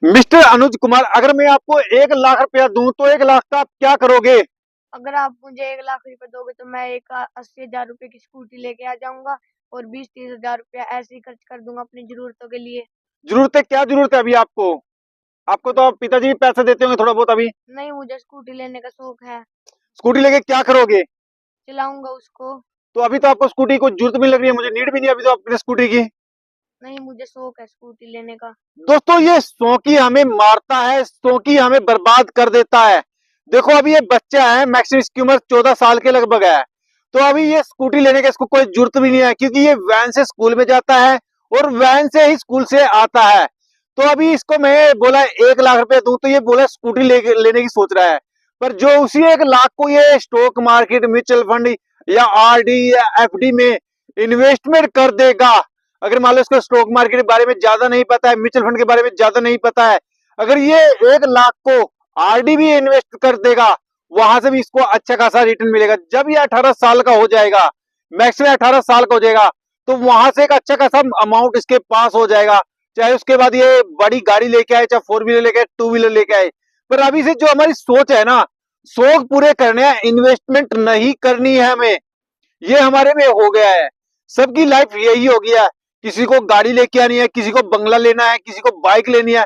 Mister Anuj Kumar, अगर मैं आपको 1 लाख रुपया दूं तो 1 लाख का आप क्या करोगे? अगर आप मुझे 1 लाख रुपए दोगे तो मैं एक 80,000 रुपए की स्कूटी लेके आ जाऊंगा और 20-30 हजार रुपया ऐसे ही खर्च कर दूंगा अपनी जरूरतों के लिए। जरूरत है, क्या जरूरत है अभी आपको? आपको तो आप पिताजी भी पैसे देते होंगे थोड़ा बहुत अभी। नहीं, मुझे स्कूटी लेने का शौक है। स्कूटी लेके क्या करोगे? चलाऊंगा उसको। तो अभी तो आपको स्कूटी की जरूरत भी नहीं लग रही है, मुझे नीड भी नहीं है अभी तो अपने स्कूटी की। नहीं, मुझे शौक है स्कूटी लेने का। दोस्तों, ये शौकी हमें मारता है, शौकी हमें बर्बाद कर देता है। देखो, अभी ये बच्चा है, मैक्सिमम इसकी उम्र 14 साल के लगभग है। तो अभी ये स्कूटी लेने का इसको कोई जरूरत भी नहीं है, क्योंकि ये वैन से स्कूल में जाता है और वैन से ही स्कूल से आता है। तो अभी इसको मैं बोला 1 लाख रुपए दूं, तो ये बोला स्कूटी लेने की सोच रहा है। पर जो उसी 1 लाख को ये स्टॉक मार्केट, म्यूचुअल फंड या आरडी या एफडी में इन्वेस्टमेंट कर देगा। अगर मान लो इसको स्टॉक मार्केट के बारे में ज्यादा नहीं पता है, म्यूचुअल फंड के बारे में ज्यादा नहीं पता है, अगर ये 1 लाख को आरडी भी इन्वेस्ट कर देगा, वहां से भी इसको अच्छा खासा रिटर्न मिलेगा। जब ये 18 साल का हो जाएगा, मैक्सिमम 18 साल का हो जाएगा, तो वहां से एक अच्छा खासा अमाउंट इसके पास हो जाएगा। चाहे उसके बाद ये बड़ी गाड़ी लेके आए, चाहे 4 व्हीलर लेके आए, 2 व्हीलर लेके आए। पर अभी से जो हमारी सोच है ना, शौक पूरे करने हैं, इन्वेस्टमेंट नहीं करनी है हमें। ये हमारे में हो गया है। सबकी लाइफ यही हो गया है। किसी को गाड़ी लेके आनी है, किसी को बंगला लेना है, किसी को बाइक लेनी है।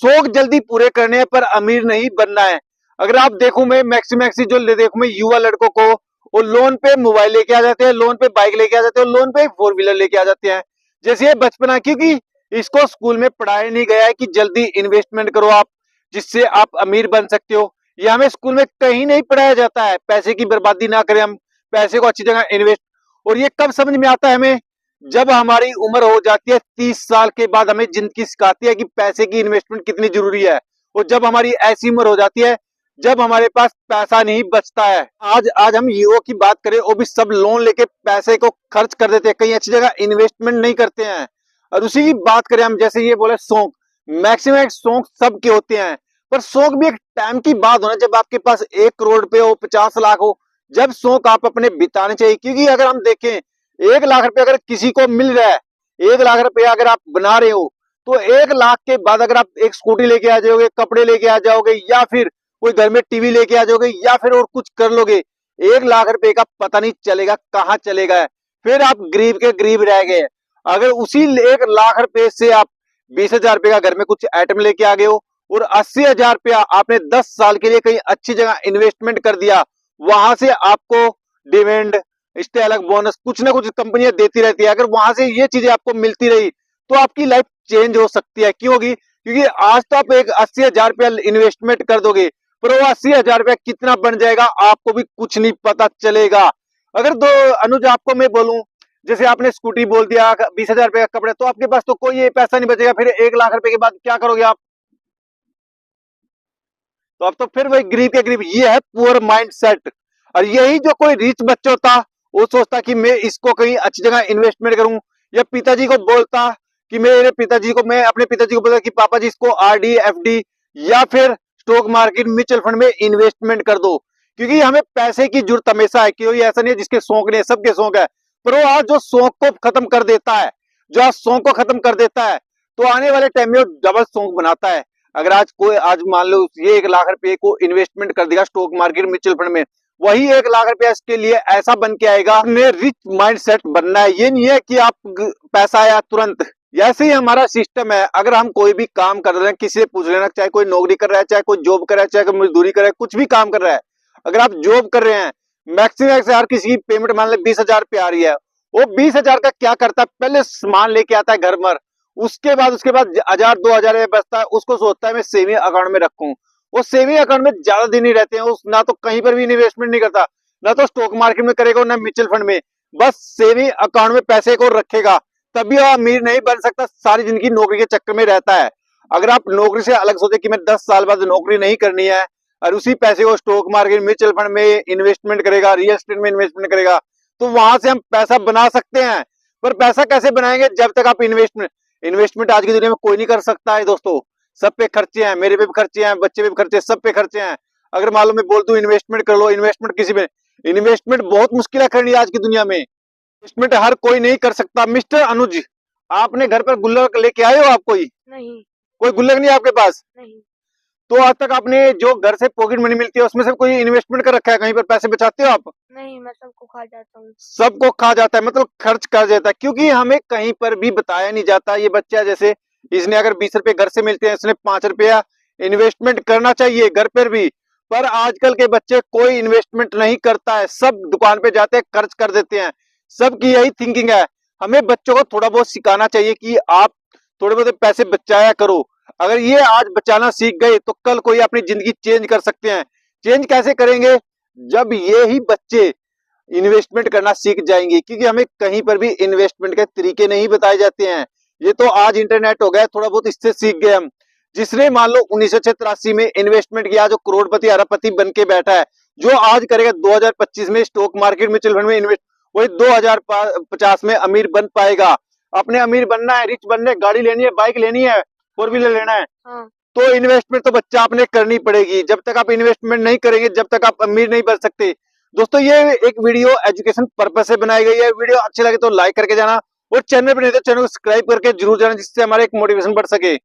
शौक जल्दी पूरे करने हैं, पर अमीर नहीं बनना है। अगर आप देखो, मैं मैक्सी जो देखो, मैं युवा लड़कों को वो लोन पे मोबाइल लेके आ जाते हैं, लोन पे बाइक लेके आ जाते हैं, लोन पे 4 व्हीलर लेके आ जाते हैं। जैसे ये बचपना, क्योंकि इसको स्कूल में पढ़ाया नहीं गया है कि जल्दी इन्वेस्टमेंट करो आप, जिससे आप अमीर बन सकते हो। ये हमें स्कूल में कहीं नहीं पढ़ाया जाता है। पैसे की बर्बादी ना करें हम, पैसे को अच्छी जगह इन्वेस्ट। और ये कब समझ में आता है हमें? जब हमारी उम्र हो जाती है 30 साल के बाद, हमें जिंदगी सिखाती है कि पैसे की इन्वेस्टमेंट कितनी जरूरी है। और जब हमारी ऐसी उम्र हो जाती है जब हमारे पास पैसा नहीं बचता है। आज आज हम युवाओं की बात करें, वो भी सब लोन लेके पैसे को खर्च कर देते हैं, कहीं अच्छी जगह इन्वेस्टमेंट नहीं करते हैं। और उसी की बात करें हम, जैसे ये बोले शौक, मैक्सिमम शौक सबके होते हैं। पर शौक भी एक टाइम की बात होना, जब आपके पास 1 करोड़ रुपए हो, 50 लाख हो, जब शौक आप अपने बिताने चाहिए। क्योंकि अगर हम देखें, 1 लाख रुपया अगर किसी को मिल रहा है, 1 लाख रुपया अगर आप बना रहे हो, तो 1 लाख के बाद अगर आप एक स्कूटी लेके आ जाओगे, कपड़े लेके आ जाओगे, या फिर कोई घर में टीवी लेके आ जाओगे, या फिर और कुछ कर लोगे, 1 लाख रुपए का पता नहीं चलेगा कहाँ चलेगा। फिर आप गरीब के गरीब रह गए। अगर उसी 1 लाख रुपए से आप 20 हजार रुपए का घर में कुछ आइटम लेके आ गए हो, और 80 हजार रुपया आपने 10 साल के लिए कहीं अच्छी जगह इन्वेस्टमेंट कर दिया, वहां से आपको डिविडेंड, इससे अलग बोनस, कुछ ना कुछ कंपनियां देती रहती है। अगर वहां से ये चीजें आपको मिलती रही, तो आपकी लाइफ चेंज हो सकती है। क्यों होगी? क्योंकि आज तो आप एक 80 हजार रुपया इन्वेस्टमेंट कर दोगे, पर वो 80 हजार रुपया कितना बन जाएगा आपको भी कुछ नहीं पता चलेगा। अगर दो अनुज आपको मैं बोलूं, जैसे आपने स्कूटी बोल दिया, 20 हजार रुपए का कपड़ा, तो आपके पास तो कोई ये पैसा नहीं बचेगा। फिर 1 लाख रुपए के बाद क्या करोगे आप? तो अब तो फिर वही गरीब के गरीब। ये है पुअर माइंड सेट। और यही जो कोई रिच बच्चा होता, वो सोचता कि मैं इसको कहीं अच्छी जगह इन्वेस्टमेंट करूं, या पिताजी को बोलता कि मैं अपने पिताजी को बोलता कि पापा जी, इसको आरडी, एफडी या फिर स्टॉक मार्केट, म्यूचुअल फंड में इन्वेस्टमेंट कर दो। क्योंकि हमें पैसे की जरूरत हमेशा है, कोई ऐसा नहीं है जिसके शौक नहीं है, सबके शौक है। पर वो आज जो शौक को खत्म कर देता है, जो आज शौक को खत्म कर देता है, तो आने वाले टाइम में वो डबल शौक बनाता है। अगर आज मान लो ये 1 लाख रुपए को इन्वेस्टमेंट कर देगा स्टॉक मार्केट, म्यूचुअल फंड में, वही 1 लाख रुपया इसके लिए ऐसा बन के आएगा। अपने रिच माइंड सेट बनना है, ये नहीं है कि आप पैसा आया तुरंत। ऐसे ही हमारा सिस्टम है। अगर हम कोई भी काम कर रहे हैं, किसी से पूछ लेना, चाहे कोई नौकरी कर रहा है, चाहे कोई जॉब कर रहा है, चाहे कोई मजदूरी कर रहा है, कुछ भी काम कर रहा है। अगर आप जॉब कर रहे हैं, मैक्सिमम यार किसी की पेमेंट मान ले 20 हजार रुपया आ रही है, वो 20 हजार का क्या करता है? पहले सामान लेके आता है घर पर, उसके बाद 1000 2000 बचता है, उसको सोचता है मैं सेविंग अकाउंट में रखूं। वो सेविंग अकाउंट में ज्यादा दिन ही रहते हैं। उस ना तो कहीं पर भी इन्वेस्टमेंट नहीं करता, ना तो स्टॉक मार्केट में करेगा, ना म्यूचुअल फंड में। बस सेविंग अकाउंट में पैसे को रखेगा, तभी वो अमीर नहीं बन सकता। सारी जिंदगी नौकरी के चक्कर में रहता है। अगर आप नौकरी से अलग सोचे कि मैं 10 साल बाद नौकरी नहीं करनी है, और उसी पैसे को स्टॉक मार्केट, म्यूचुअल फंड में इन्वेस्टमेंट करेगा, रियल एस्टेट में इन्वेस्टमेंट करेगा, तो वहां से हम पैसा बना सकते हैं। पर पैसा कैसे बनाएंगे? जब तक आप इन्वेस्टमेंट आज की दुनिया में कोई नहीं कर सकता है दोस्तों। सब पे खर्चे हैं, मेरे पे भी खर्चे हैं, बच्चे पे भी खर्चे, सब पे खर्चे हैं। अगर मान लो मैं बोल दूं इन्वेस्टमेंट कर लो, इन्वेस्टमेंट किसी में, इन्वेस्टमेंट बहुत मुश्किल है करनी आज की दुनिया में। इन्वेस्टमेंट हर कोई नहीं कर सकता। मिस्टर अनुज, आपने घर पर गुल्लक लेके आए हो आप कोई? नहीं। कोई गुल्लक नहीं है आपके पास? नहीं। तो आज तक आपने जो घर से पॉकेट मनी मिलती है उसमें से कोई इन्वेस्टमेंट कर रखा है, कहीं पर पैसे बचाते हो आप? नहीं, मैं सबको खा जाता हूँ। सबको खा जाता है, मतलब खर्च कर देता है, क्योंकि हमें कहीं पर भी बताया नहीं जाता। ये बच्चा जैसे इसने अगर 20 रुपए घर से मिलते हैं, इसने 5 रुपया इन्वेस्टमेंट करना चाहिए घर पर भी, पर आजकल के बच्चे कोई इन्वेस्टमेंट नहीं करता है, सब दुकान पे जाते हैं खर्च कर देते हैं। सबकी यही थिंकिंग है। हमें बच्चों को थोड़ा बहुत सिखाना चाहिए कि आप थोड़े बहुत पैसे बचाया करो। अगर ये आज बचाना सीख गए तो कल कोई अपनी जिंदगी चेंज कर सकते हैं। चेंज कैसे करेंगे? जब ये ही बच्चे इन्वेस्टमेंट करना सीख जाएंगे, क्योंकि हमें कहीं पर भी इन्वेस्टमेंट के तरीके नहीं बताए जाते हैं। ये तो आज इंटरनेट हो गया, थोड़ा बहुत इससे सीख गए हम। जिसने मान लो 1983 में इन्वेस्टमेंट किया, जो करोड़पति अरबपति बन के बैठा है, जो आज करेगा 2025 में स्टॉक मार्केट म्यूचुअल फंड में इन्वेस्ट, वही 2050 में अमीर बन पाएगा। अपने अमीर बनना है, रिच बनना है, गाड़ी लेनी है, बाइक लेनी है, 4 व्हीलर लेना है, हाँ। तो इन्वेस्टमेंट तो बच्चा आपने करनी पड़ेगी। जब तक आप इन्वेस्टमेंट नहीं करेंगे, जब तक आप अमीर नहीं बन सकते। दोस्तों, ये एक वीडियो एजुकेशन पर्पस से बनाई गई है। वीडियो अच्छी लगे तो लाइक करके जाना, और चैनल पर नहीं तो चैनल को सब्सक्राइब करके जरूर जाना, जिससे हमारा एक मोटिवेशन बढ़ सके।